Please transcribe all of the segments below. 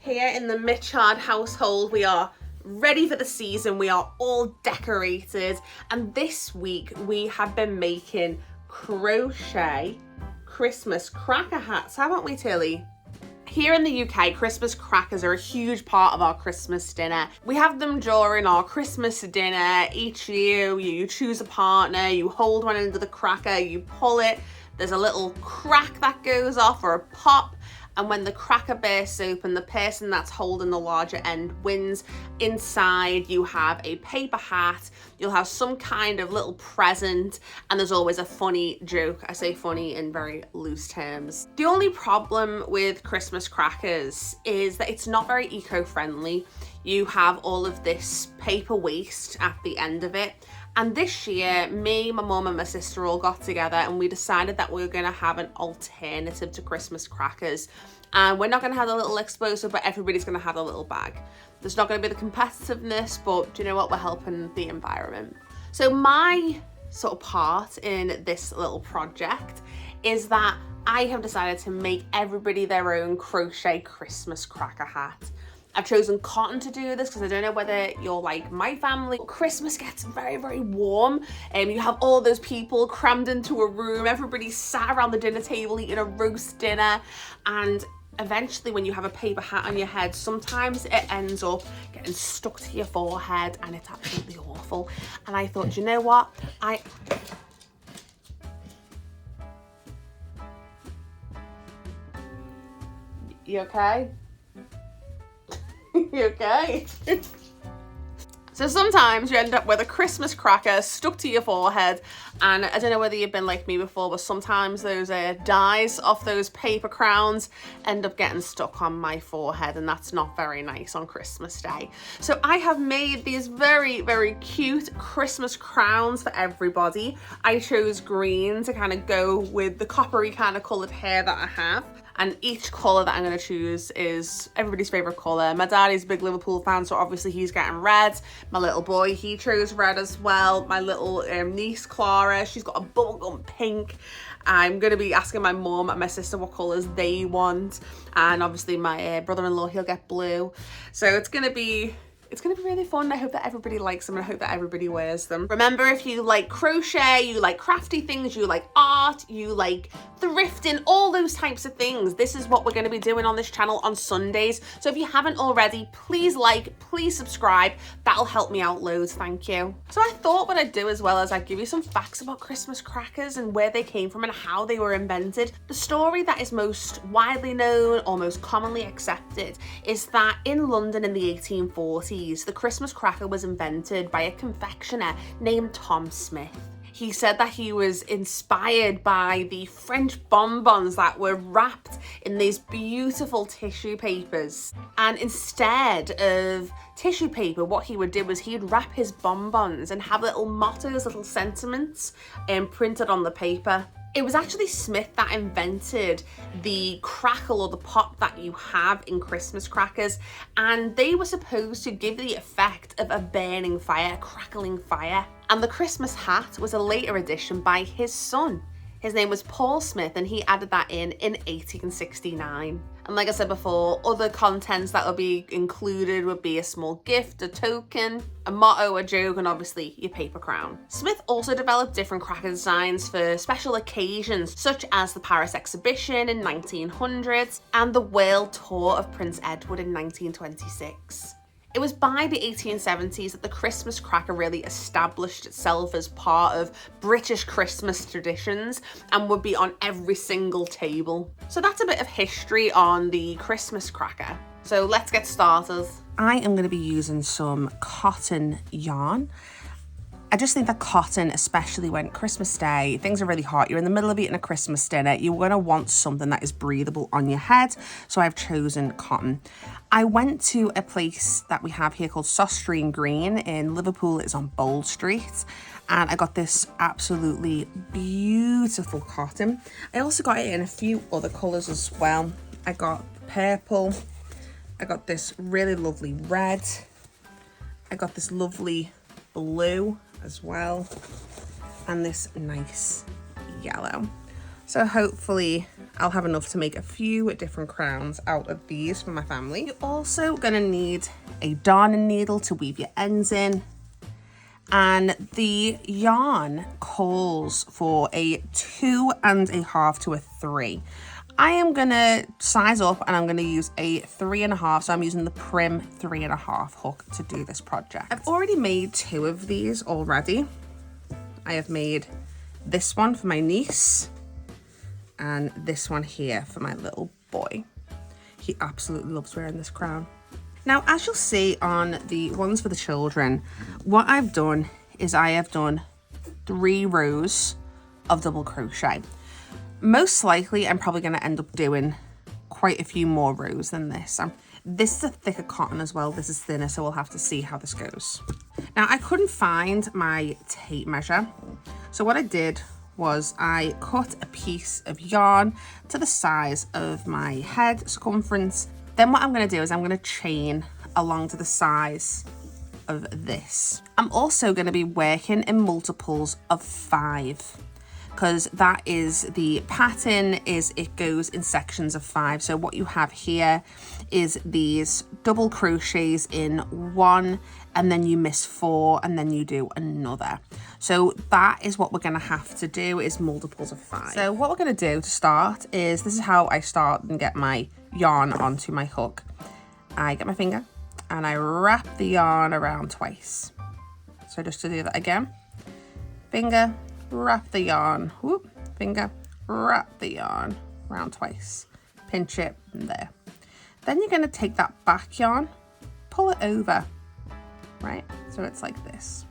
Here in the Mitchard household, we are ready for the season. We are all decorated. And this week we have been making crochet Christmas cracker hats, haven't we, Tilly? Here in the UK, Christmas crackers are a huge part of our Christmas dinner. We have them during our Christmas dinner. Each year you choose a partner, you hold one end of the cracker, you pull it, there's a little crack that goes off or a pop. And when the cracker bursts open, the person that's holding the larger end wins. Inside, you have a paper hat, you'll have some kind of little present, and there's always a funny joke. I say funny in very loose terms. The only problem with Christmas crackers is that it's not very eco-friendly. You have all of this paper waste at the end of it. And this year, me, my mum and my sister all got together and we decided that we were gonna have an alternative to Christmas crackers. And we're not gonna have a little explosive, but everybody's gonna have a little bag. There's not gonna be the competitiveness, but do you know what? We're helping the environment. So my sort of part in this little project is that I have decided to make everybody their own crochet Christmas cracker hat. I've chosen cotton to do this because I don't know whether you're like my family. Christmas gets very, very warm and you have all those people crammed into a room. Everybody's sat around the dinner table eating a roast dinner, and eventually when you have a paper hat on your head, sometimes it ends up getting stuck to your forehead and it's absolutely awful. And I thought, you know what? You okay? You okay? So sometimes you end up with a Christmas cracker stuck to your forehead, and I don't know whether you've been like me before, but sometimes those dies off those paper crowns end up getting stuck on my forehead, and that's not very nice on Christmas Day. So I have made these very, very cute Christmas crowns for everybody. I chose green to kind of go with the coppery kind of coloured hair that I have. And each colour that I'm going to choose is everybody's favourite colour. My daddy's a big Liverpool fan, so obviously he's getting red. My little boy, he chose red as well. My little niece, Clara, she's got a bubblegum pink. I'm going to be asking my mum and my sister what colours they want. And obviously my brother-in-law, he'll get blue. So it's going to be really fun. I hope that everybody likes them and I hope that everybody wears them. Remember, if you like crochet, you like crafty things, you like art, you like thrifting, all those types of things, this is what we're going to be doing on this channel on Sundays. So if you haven't already, please like, please subscribe. That'll help me out loads. Thank you. So I thought what I'd do as well as I'd give you some facts about Christmas crackers and where they came from and how they were invented. The story that is most widely known or most commonly accepted is that in London in the 1840s, the Christmas cracker was invented by a confectioner named Tom Smith. He said that he was inspired by the French bonbons that were wrapped in these beautiful tissue papers. And instead of tissue paper, what he would do was he'd wrap his bonbons and have little mottos, little sentiments printed on the paper. It was actually Smith that invented the crackle or the pop that you have in Christmas crackers, and they were supposed to give the effect of a burning fire, a crackling fire. And the Christmas hat was a later addition by his son. His name was Paul Smith, and he added that in 1869. And like I said before, other contents that would be included would be a small gift, a token, a motto, a joke, and obviously your paper crown. Smith also developed different cracker designs for special occasions, such as the Paris exhibition in 1900 and the World Tour of Prince Edward in 1926. It was by the 1870s that the Christmas cracker really established itself as part of British Christmas traditions and would be on every single table. So that's a bit of history on the Christmas cracker. So let's get started. I am going to be using some cotton yarn. I just think that cotton, especially when Christmas Day, things are really hot, you're in the middle of eating a Christmas dinner, you're going to want something that is breathable on your head, so I've chosen cotton. I went to a place that we have here called Sostrine Green in Liverpool. It's on Bold Street, and I got this absolutely beautiful cotton. I also got it in a few other colours as well. I got purple, I got this really lovely red, I got this lovely blue as well, and this nice yellow. So hopefully I'll have enough to make a few different crowns out of these for my family. You're also gonna need a darning needle to weave your ends in. And the yarn calls for a 2.5 to a 3. I am gonna size up and I'm gonna use a 3.5, so I'm using the Prim 3.5 hook to do this project. I've already made 2 of these already. I have made this one for my niece and this one here for my little boy. He absolutely loves wearing this crown. Now, as you'll see on the ones for the children, what I've done is I have done 3 rows of double crochet. Most likely, I'm probably going to end up doing quite a few more rows than this. This is a thicker cotton as well. This is thinner, so we'll have to see how this goes. Now, I couldn't find my tape measure. So what I did was I cut a piece of yarn to the size of my head circumference. Then what I'm going to do is I'm going to chain along to the size of this. I'm also going to be working in multiples of 5 because that is the pattern, is it goes in sections of 5. So what you have here is these double crochets in 1 and then you miss 4 and then you do another. So that is what we're going to have to do, is multiples of 5. So what we're going to do to start is, this is how I start and get my yarn onto my hook. I get my finger and I wrap the yarn around twice. So just to do that again, finger, wrap the yarn, whoop, finger, wrap the yarn around twice, pinch it, and there. Then you're going to take that back yarn, pull it over, right? So it's like this.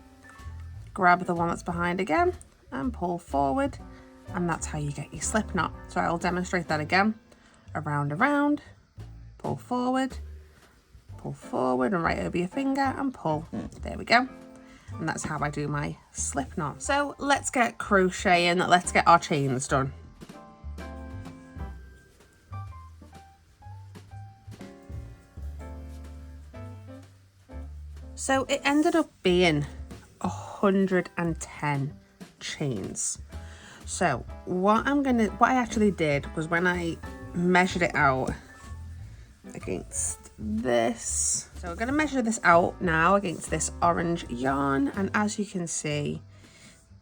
Grab the one that's behind again and pull forward, and that's how you get your slip knot. So I'll demonstrate that again. Around, pull forward, and right over your finger and pull. There we go. And that's how I do my slip knot. So let's get crocheting, let's get our chains done. So it ended up being 110 chains. So what I actually did was, when I measured it out against this, so we're going to measure this out now against this orange yarn, and as you can see,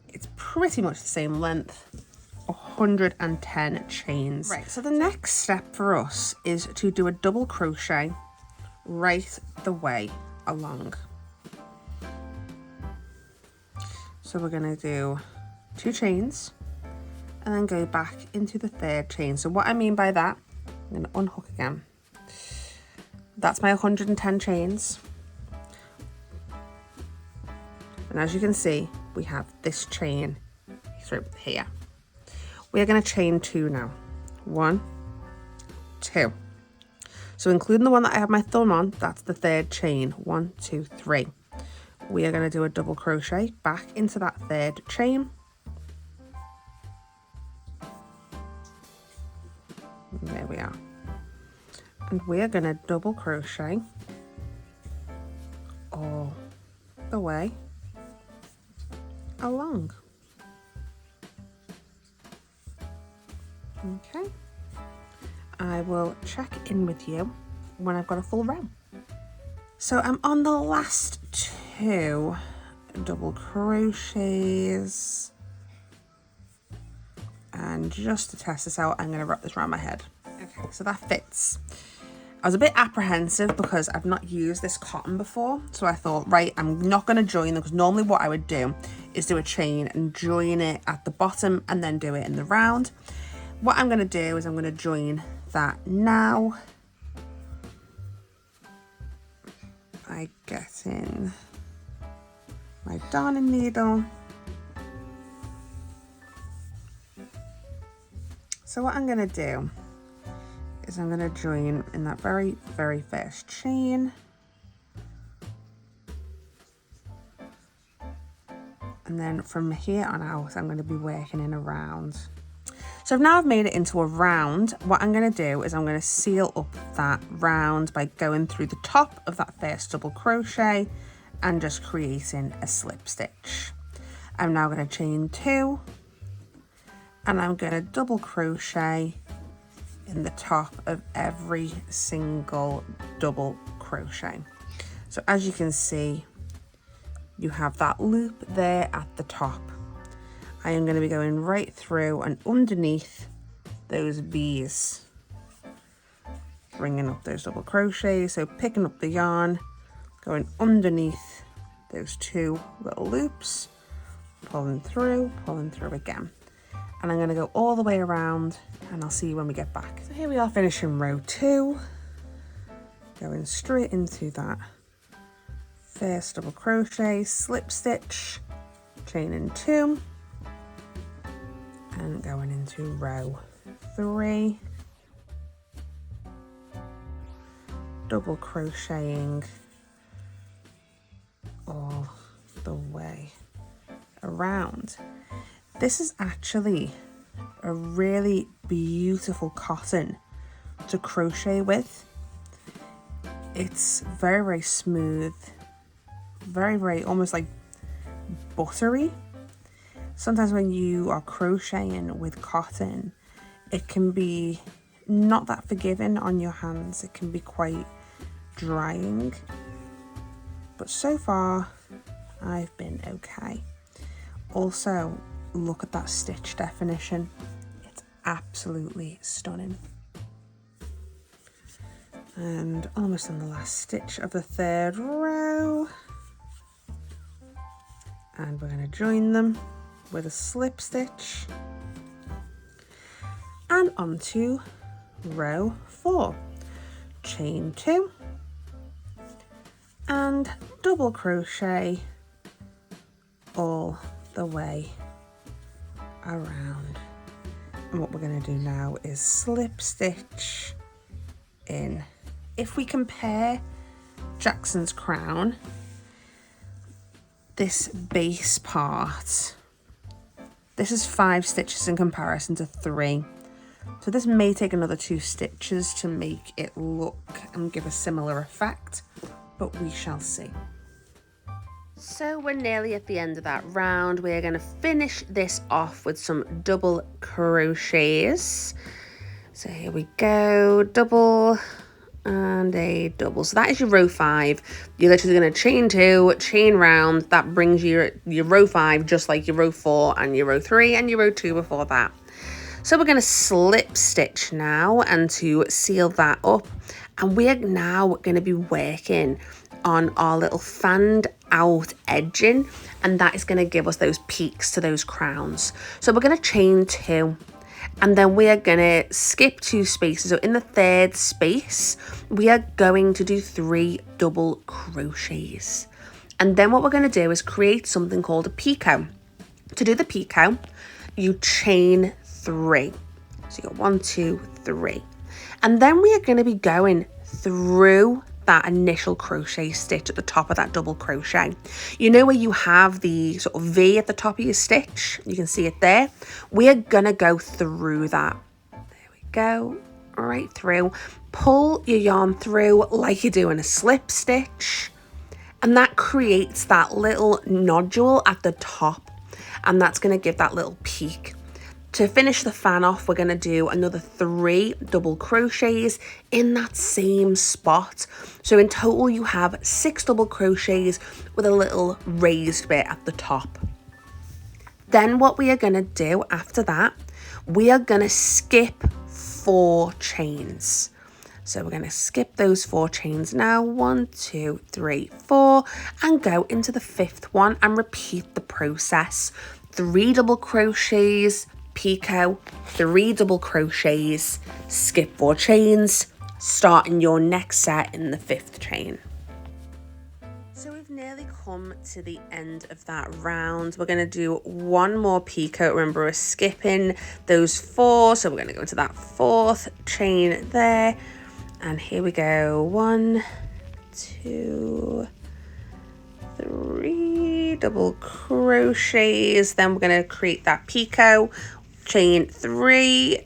it's pretty much the same length, 110 chains. Right, so the next step for us is to do a double crochet right the way along. So we're going to do 2 chains and then go back into the 3rd chain. So what I mean by that, I'm going to unhook again. That's my 110 chains. And as you can see, we have this chain through here. We are going to chain 2 now. 1, 2. So including the one that I have my thumb on, that's the 3rd chain. 1, 2, 3. We are going to do a double crochet back into that 3rd chain. There we are. And we are going to double crochet all the way along. Okay. I will check in with you when I've got a full row. So I'm on the last 2 double crochets. And just to test this out, I'm going to wrap this around my head. Okay, so that fits. I was a bit apprehensive because I've not used this cotton before. So I thought, right, I'm not going to join them, because normally what I would do is do a chain and join it at the bottom and then do it in the round. What I'm going to do is I'm going to join that now. I get in my darning needle. So what I'm going to do is I'm going to join in that very, very first chain. And then from here on out, I'm going to be working in a round. So now I've made it into a round. What I'm going to do is I'm going to seal up that round by going through the top of that first double crochet and just creating a slip stitch. I'm now going to chain 2 and I'm going to double crochet in the top of every single double crochet. So as you can see, you have that loop there at the top. I am going to be going right through and underneath those V's, bringing up those double crochets. So picking up the yarn, going underneath those two little loops, pulling through again. And I'm going to go all the way around, and I'll see you when we get back. So here we are finishing row 2, going straight into that first double crochet, slip stitch, chaining 2, and going into row 3, double crocheting all the way around. This is actually a really beautiful cotton to crochet with. It's very, very smooth, very, very almost like buttery. Sometimes when you are crocheting with cotton, it can be not that forgiving on your hands. It can be quite drying, but so far I've been okay. Also, look at that stitch definition. It's absolutely stunning. And almost on the last stitch of the 3rd row, and we're going to join them with a slip stitch and onto row 4, chain 2 and double crochet all the way around. And what we're going to do now is slip stitch in. If we compare Jackson's crown, this base part, this is 5 stitches in comparison to 3. So this may take another 2 stitches to make it look and give a similar effect, but we shall see. So we're nearly at the end of that round. We're going to finish this off with some double crochets. So here we go, double and a double. So that is your row 5. You're literally going to chain 2, chain round. That brings you your row 5, just like your row 4 and your row 3 and your row 2 before that. So we're going to slip stitch now, and to seal that up, and we're now going to be working on our little fanned out edging, and that is going to give us those peaks to those crowns. So we're going to chain 2, and then we are going to skip 2 spaces. So in the 3rd space, we are going to do 3 double crochets. And then what we're going to do is create something called a picot. To do the picot, you chain 3. So you got 1, 2, 3. And then we are going to be going through that initial crochet stitch at the top of that double crochet. You know where you have the sort of V at the top of your stitch? You can see it there. We are going to go through that. There we go. Right through. Pull your yarn through like you're doing a slip stitch. And that creates that little nodule at the top. And that's going to give that little peak. To finish the fan off, we're going to do another 3 double crochets in that same spot. So in total, you have 6 double crochets with a little raised bit at the top. Then what we are going to do after that, we are going to skip 4 chains. So we're going to skip those 4 chains now, 1, 2, 3, 4, and go into the 5th one and repeat the process. 3 double crochets, picot, 3 double crochets, skip 4 chains, starting your next set in the 5th chain. So we've nearly come to the end of that round. We're going to do 1 more picot. Remember, we're skipping those 4, so we're going to go into that 4th chain there. And here we go, 1, 2, 3 double crochets. Then we're going to create that picot, chain 3,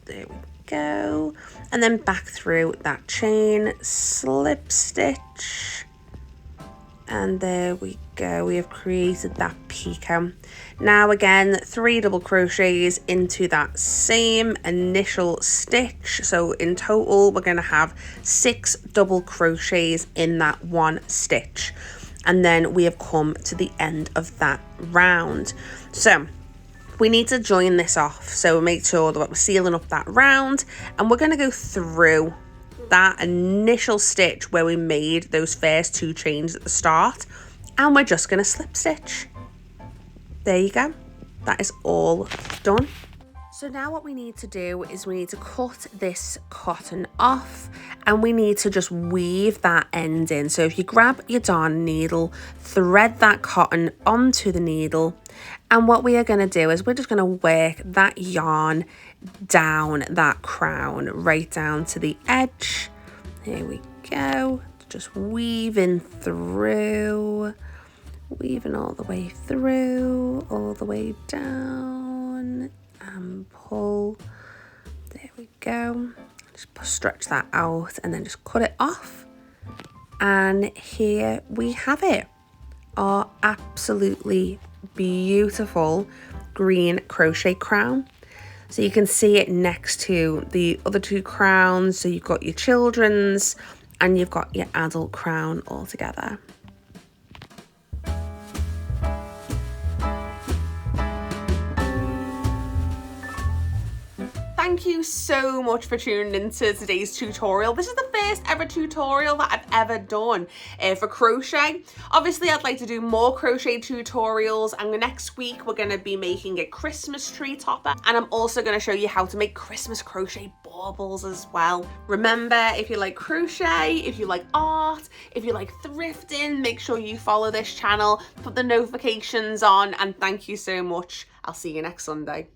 there we go, and then back through that chain, slip stitch, And there we go, we have created that picot. Now again, 3 double crochets into that same initial stitch. So in total, we're gonna have 6 double crochets in that 1 stitch. And then we have come to the end of that round. So we need to join this off. So make sure that we're sealing up that round, and we're gonna go through that initial stitch where we made those first 2 chains at the start, and we're just going to slip stitch. There you go, that is all done. So now what we need to do is we need to cut this cotton off, and we need to just weave that end in. So if you grab your darn needle, thread that cotton onto the needle, and what we are going to do is we're just going to work that yarn down that crown right down to the edge. Here we go, just weaving through, weaving all the way through, all the way down, and pull. There we go, just stretch that out and then just cut it off, and here we have it, our absolutely beautiful green crochet crown. So you can see it next to the other 2 crowns. So you've got your children's and you've got your adult crown all together. Thank you so much for tuning into today's tutorial. This is the first ever tutorial that I've ever done for crochet. Obviously, I'd like to do more crochet tutorials, and next week we're going to be making a Christmas tree topper, and I'm also going to show you how to make Christmas crochet baubles as well. Remember, if you like crochet, if you like art, if you like thrifting, make sure you follow this channel, put the notifications on, and thank you so much. I'll see you next Sunday.